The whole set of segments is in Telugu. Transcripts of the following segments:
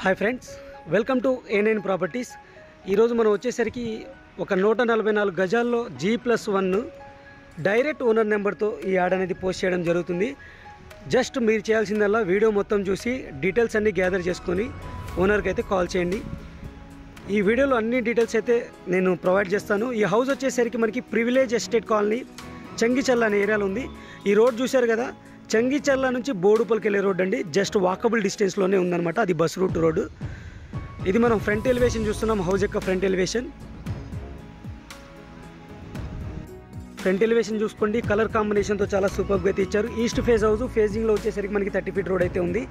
Hi friends, welcome to A9 properties. ఈరోజు మనం వచ్చేసరికి ఒక 144 గజాల్లో G+1 డైరెక్ట్ ఓనర్ నెంబర్తో ఈ యాడ్ అనేది పోస్ట్ చేయడం జరుగుతుంది. జస్ట్ మీరు చేయాల్సిందల్లా వీడియో మొత్తం చూసి డీటెయిల్స్ అన్నీ గ్యాదర్ చేసుకొని ఓనర్కి అయితే కాల్ చేయండి. ఈ వీడియోలో అన్ని డీటెయిల్స్ అయితే నేను ప్రొవైడ్ చేస్తాను. ఈ హౌస్ వచ్చేసరికి మనకి ప్రివిలేజ్ ఎస్టేట్ కాలనీ చెంగిచెర్ల అనే ఏరియాలో ఉంది. ఈ రోడ్ చూశారు కదా, చెంగిచెర్ల నుంచి బోడుపల్లికి వెళ్ళే రోడ్ అండి. జస్ట్ వాకబుల్ డిస్టెన్స్లోనే ఉందన్నమాట. అది బస్ రూట్ రోడ్డు. ఇది మనం ఫ్రంట్ ఎలివేషన్ చూస్తున్నాం. హౌస్ యొక్క ఫ్రంట్ ఎలివేషన్ చూసుకోండి. కలర్ కాంబినేషన్తో చాలా సూపర్గా అయితే ఇచ్చారు. ఈస్ట్ ఫేజ్ హౌస్ ఫేజింగ్లో వచ్చేసరికి మనకి 30 ఫీట్ రోడ్ అయితే ఉంది.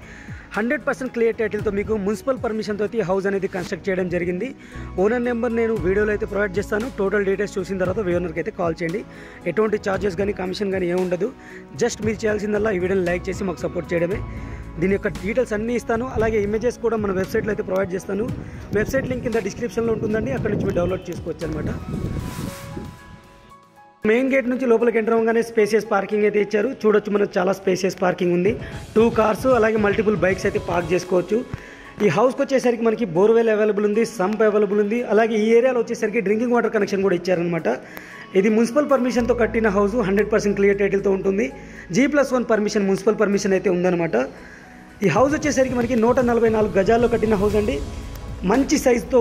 100% క్లియర్ టైటిల్తో మీకు మున్సిపల్ పర్మిషన్తో అయితే హౌస్ అనేది కన్స్ట్రక్ట్ చేయడం జరిగింది. ఓనర్ నెంబర్ నేను వీడియోలో అయితే ప్రొవైడ్ చేస్తాను. టోటల్ డీటెయిల్స్ చూసిన తర్వాత ఓనర్కి అయితే కాల్ చేయండి. ఎటువంటి ఛార్జెస్ కానీ కమిషన్ కానీ ఏమి ఉండదు. జస్ట్ మీరు చేయాల్సిందల్లా ఈ వీడియోని లైక్ చేసి మాకు సపోర్ట్ చేయడమే. దీని యొక్క డీటెయిల్స్ అన్నీ ఇస్తాను. అలాగే ఇమేజెస్ కూడా మన వెబ్సైట్లో అయితే ప్రొవైడ్ చేస్తాను. వెబ్సైట్ లింక్ కింద డిస్క్రిప్షన్లో ఉంటుందండి. అక్కడ నుంచి మీరు డౌన్లోడ్ చేసుకోవచ్చు అనమాట. మెయిన్ గేట్ నుంచి లోపలికి ఎంటర్ అవ్వగానే స్పేసియస్ పార్కింగ్ అయితే ఇచ్చారు. చూడొచ్చు, మనకు చాలా స్పేసియస్ పార్కింగ్ ఉంది. 2 కార్స్ అలాగే మల్టిపుల్ బైక్స్ అయితే పార్క్ చేసుకోవచ్చు. ఈ హౌస్కి వచ్చేసరికి మనకి బోర్వెల్ అవైలబుల్ ఉంది, సంప్ అవైలబుల్ ఉంది. అలాగే ఈ ఏరియాలో వచ్చేసరికి డ్రింకింగ్ వాటర్ కనెక్షన్ కూడా ఇచ్చారనమాట. ఇది మున్సిపల్ పర్మిషన్తో కట్టిన హౌస్. 100% క్లియర్ టైటిల్తో ఉంటుంది. G+1 పర్మిషన్, మున్సిపల్ పర్మిషన్ అయితే ఉందన్నమాట. ఈ హౌస్ వచ్చేసరికి మనకి 144 గజాల్లో కట్టిన హౌస్ అండి. మంచి సైజుతో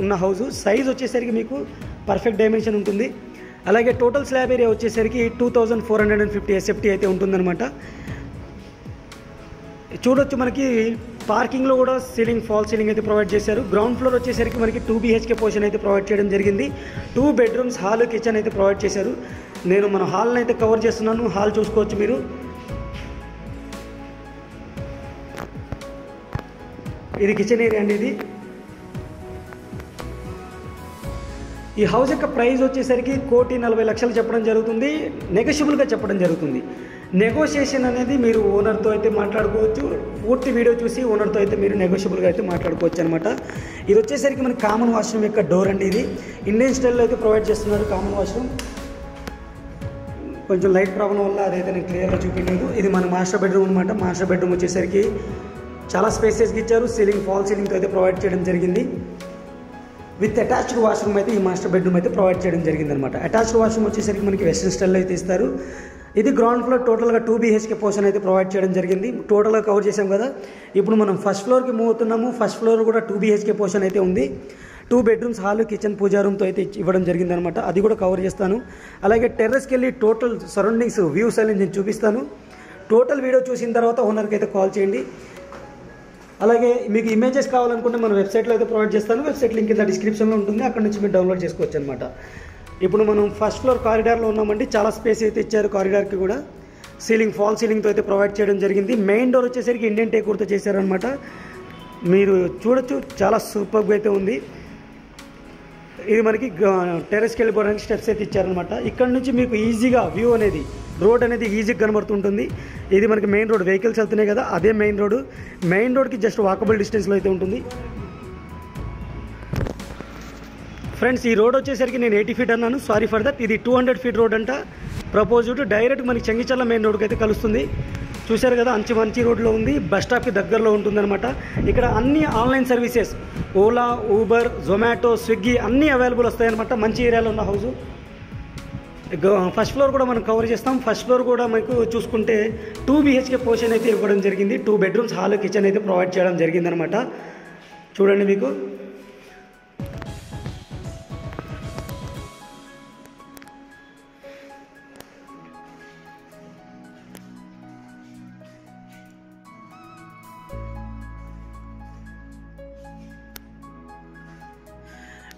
ఉన్న హౌస్. సైజ్ వచ్చేసరికి మీకు పర్ఫెక్ట్ డైమెన్షన్ ఉంటుంది. అలాగే టోటల్ స్లాబ్ ఏరియా వచ్చేసరికి 2450 SFT అయితే ఉంటుందన్నమాట. చూడొచ్చు, మనకి పార్కింగ్లో కూడా ఫాల్ సీలింగ్ అయితే ప్రొవైడ్ చేశారు. గ్రౌండ్ ఫ్లోర్ వచ్చేసరికి మనకి 2 BHK పోర్షన్ అయితే ప్రొవైడ్ చేయడం జరిగింది. 2 బెడ్రూమ్స్, హాల్, కిచెన్ అయితే ప్రొవైడ్ చేశారు. నేను మన హాల్ని అయితే కవర్ చేస్తున్నాను. హాల్ చూసుకోవచ్చు మీరు. ఇది కిచెన్ ఏరియా అండి. ఇది ఈ హౌస్ యొక్క ప్రైస్ వచ్చేసరికి 1,40,00,000 చెప్పడం జరుగుతుంది. నెగోషియబుల్గా చెప్పడం జరుగుతుంది. నెగోషియేషన్ అనేది మీరు ఓనర్తో అయితే మాట్లాడుకోవచ్చు. పూర్తి వీడియో చూసి ఓనర్తో అయితే మీరు నెగోషియబుల్గా అయితే మాట్లాడుకోవచ్చు అనమాట. ఇది వచ్చేసరికి మనకి కామన్ వాష్రూమ్ యొక్క డోర్ అండి. ఇది ఇండియన్ స్టైల్లో అయితే ప్రొవైడ్ చేస్తున్నారు కామన్ వాష్రూమ్. కొంచెం లైట్ ప్రాబ్లం వల్ల అదైతే నేను క్లియర్గా చూపించలేదు. ఇది మన మాస్టర్ బెడ్రూమ్ అనమాట. మాస్టర్ బెడ్రూమ్ వచ్చేసరికి చాలా స్పేసెస్గా ఇచ్చారు. ఫాల్ సీలింగ్తో అయితే ప్రొవైడ్ చేయడం జరిగింది. విత్ అటాచ్డ్ వాష్రూమ్ అయితే ఈ మాస్టర్ బెడ్రూమ్ అయితే ప్రొవైడ్ చేయడం జరిగింది అనమాట. అటాచ్డ్ వాష్రూమ్ వచ్చేసరికి మనకి వెస్ట్రన్ స్టైల్లో అయితే ఇస్తారు. ఇది గ్రౌండ్ ఫ్లోర్ టోటల్గా 2 BHK పోర్షన్ అయితే ప్రొవైడ్ చేయడం జరిగింది. టోటల్గా కవర్ చేసాం కదా. ఇప్పుడు మనం ఫస్ట్ ఫ్లోర్కి మూవ్ అవుతున్నాము. ఫస్ట్ ఫ్లోర్ కూడా 2 BHK పోర్షన్ అయితే ఉంది. 2 బెడ్రూమ్స్, హాల్, కిచెన్, పూజా రూమ్తో అయితే ఇవ్వడం జరిగింది అనమాట. అది కూడా కవర్ చేస్తాను. అలాగే టెర్రస్కి వెళ్ళి టోటల్ సరౌండింగ్స్ వ్యూస్ అనేది నేను చూపిస్తాను. టోటల్ వీడియో చూసిన తర్వాత ఓనర్కి అయితే కాల్ చేయండి. అలాగే మీకు ఇమేజెస్ కావాలనుకుంటే మన వెబ్సైట్లో అయితే ప్రొవైడ్ చేస్తాను. వెబ్సైట్ లింక్ కింద డిస్క్రిప్షన్లో ఉంటుంది. అక్కడ నుంచి మీరు డౌన్లోడ్ చేసుకోవచ్చు అనమాట. ఇప్పుడు మనం ఫస్ట్ ఫ్లోర్ కారిడార్లో ఉన్నామండి. చాలా స్పేస్ అయితే ఇచ్చారు. కారిడార్కి కూడా ఫాల్ సీలింగ్తో అయితే ప్రొవైడ్ చేయడం జరిగింది. మెయిన్ డోర్ వచ్చేసరికి ఇండియన్ టేక్వుడ్తో చేశారనమాట. మీరు చూడొచ్చు, చాలా సూపర్గా అయితే ఉంది. ఇది మనకి టెర్రస్కి వెళ్ళిపోవడానికి స్టెప్స్ అయితే ఇచ్చారనమాట. ఇక్కడ నుంచి మీకు ఈజీగా వ్యూ అనేది, రోడ్ అనేది ఈజీగా కనబడుతుంటుంది. ఇది మనకి మెయిన్ రోడ్, వెహికల్స్ వెళ్తున్నాయి కదా, అదే మెయిన్ రోడ్. మెయిన్ రోడ్కి జస్ట్ వాకబుల్ డిస్టెన్స్లో అయితే ఉంటుంది. ఫ్రెండ్స్, ఈ రోడ్ వచ్చేసరికి నేను 80 ఫీట్ అన్నాను, సారీ ఫర్ దట్. ఇది 200 ఫీట్ రోడ్ అంట. ప్రపోజ్డ్ డైరెక్ట్ మనకి చెంగిచెర్ల మెయిన్ రోడ్కి అయితే కలుస్తుంది. చూశారు కదా, మంచి రోడ్లో ఉంది. బస్ స్టాప్కి దగ్గరలో ఉంటుందన్నమాట. ఇక్కడ అన్ని online services, Ola, Uber, Zomato, Swiggy అన్నీ అవైలబుల్ వస్తాయన్నమాట. మంచి ఏరియాలో ఉన్న హౌస్. ఫస్ట్ ఫ్లోర్ కూడా మనం కవర్ చేస్తాం. ఫస్ట్ ఫ్లోర్ కూడా మీకు చూసుకుంటే 2 BHK పోర్షన్ అయితే ఇవ్వడం జరిగింది. 2 బెడ్రూమ్స్, హాల్, కిచెన్ అయితే ప్రొవైడ్ చేయడం జరిగిందనమాట. చూడండి, మీకు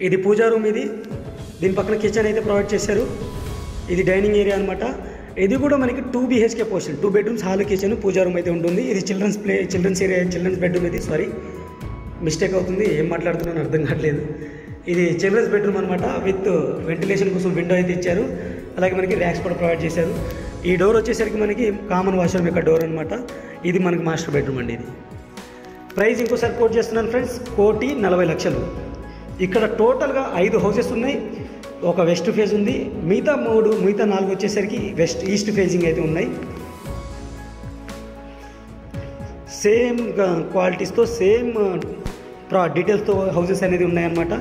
ఇది పూజా రూమ్. ఇది దీని పక్కన కిచెన్ అయితే ప్రొవైడ్ చేశారు. ఇది డైనింగ్ ఏరియా అనమాట. ఇది కూడా మనకి 2 BHK portion, 2 bedrooms, hall, kitchen, puja room అయితే ఉంటుంది. ఇది చిల్డ్రన్స్ ఏరియా, చిల్డ్రన్స్ బెడ్రూమ్. ఇది సారీ, మిస్టేక్ అవుతుంది, ఏం మాట్లాడుతున్నాను అర్థం కావట్లేదు. ఇది చిల్డ్రన్స్ బెడ్రూమ్ అనమాట. విత్ వెంటిలేషన్ కోసం విండో అయితే ఇచ్చారు. అలాగే మనకి ర్యాక్స్ కూడా ప్రొవైడ్ చేశారు. ఈ డోర్ వచ్చేసరికి మనకి కామన్ వాష్రూమ్ యొక్క డోర్ అనమాట. ఇది మనకి మాస్టర్ బెడ్రూమ్ అండి. ఇది ప్రైస్ ఇంకోసారి కోట్ చేస్తున్నాను ఫ్రెండ్స్, 1,40,00,000. ఇక్కడ టోటల్గా 5 హౌసెస్ ఉన్నాయి. ఒక వెస్ట్ ఫేజ్ ఉంది. మిగతా 4 వచ్చేసరికి ఈస్ట్ ఫేజింగ్ అయితే ఉన్నాయి. సేమ్ క్వాలిటీస్తో సేమ్ డీటెయిల్స్తో హౌసెస్ అనేది ఉన్నాయన్నమాట.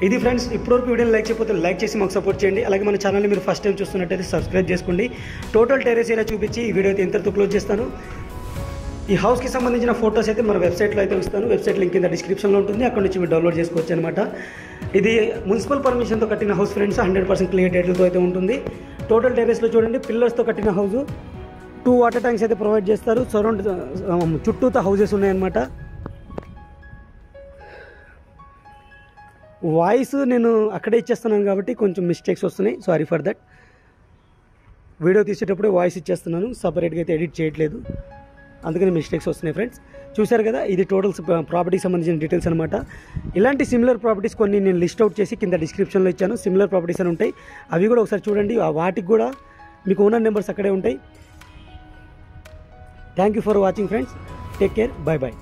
ఇది ఫ్రెండ్స్, ఇప్పటివరకు వీడియోని లైక్ చేయకపోతే లైక్ చేసి మాకు సపోర్ట్ చేయండి. అలాగే మన ఛానల్ని మీరు ఫస్ట్ టైం చూస్తున్నట్టయితే సబ్స్క్రైబ్ చేసుకోండి. టోటల్ టెర్రస్ ఏరియా చూపించి ఈ వీడియో అయితే ఇంతటితో క్లోజ్ చేస్తాను. ఈ హౌస్కి సంబంధించిన ఫొటోస్ అయితే మన వెబ్సైట్లో అయితే ఇస్తాను. వెబ్సైట్ లింక్ కింద డిస్క్రిప్షన్లో ఉంటుంది, అక్కడ నుంచి మీరు డౌన్లోడ్ చేసుకోవచ్చు అనమాట. ఇది మున్సిపల్ పర్మిషన్తో కట్టిన హౌస్ ఫ్రెండ్స్, 100% క్లియర్ టైటిల్తో అయితే ఉంటుంది. టోటల్ టెర్రస్లో చూడండి, పిల్లర్స్తో కట్టిన హౌస్, 2 వాటర్ ట్యాంక్స్ అయితే ప్రొవైడ్ చేస్తారు. సరౌండ్ చుట్టూతో హౌసెస్ ఉన్నాయన్నమాట. వాయిస్ నేను అక్కడే ఇచ్చేస్తున్నాను కాబట్టి కొంచెం మిస్టేక్స్ వస్తున్నాయి, సారీ ఫర్ దట్. వీడియో తీసేటప్పుడే వాయిస్ ఇచ్చేస్తున్నాను, సపరేట్గా అయితే ఎడిట్ చేయట్లేదు, అందుకని మిస్టేక్స్ వస్తున్నాయి ఫ్రెండ్స్. చూశారు కదా, ఇది టోటల్ ప్రాపర్టీకి సంబంధించిన డీటెయిల్స్ అనమాట. ఇలాంటి సిమిలర్ ప్రాపర్టీస్ కొన్ని నేను లిస్ట్ అవుట్ చేసి కింద డిస్క్రిప్షన్లో ఇచ్చాను. సిమిలర్ ప్రాపర్టీస్ అని ఉంటాయి, అవి కూడా ఒకసారి చూడండి. వాటికి కూడా మీకు ఓనర్ నెంబర్స్ అక్కడే ఉంటాయి. Thank you for watching friends. Take care, by by.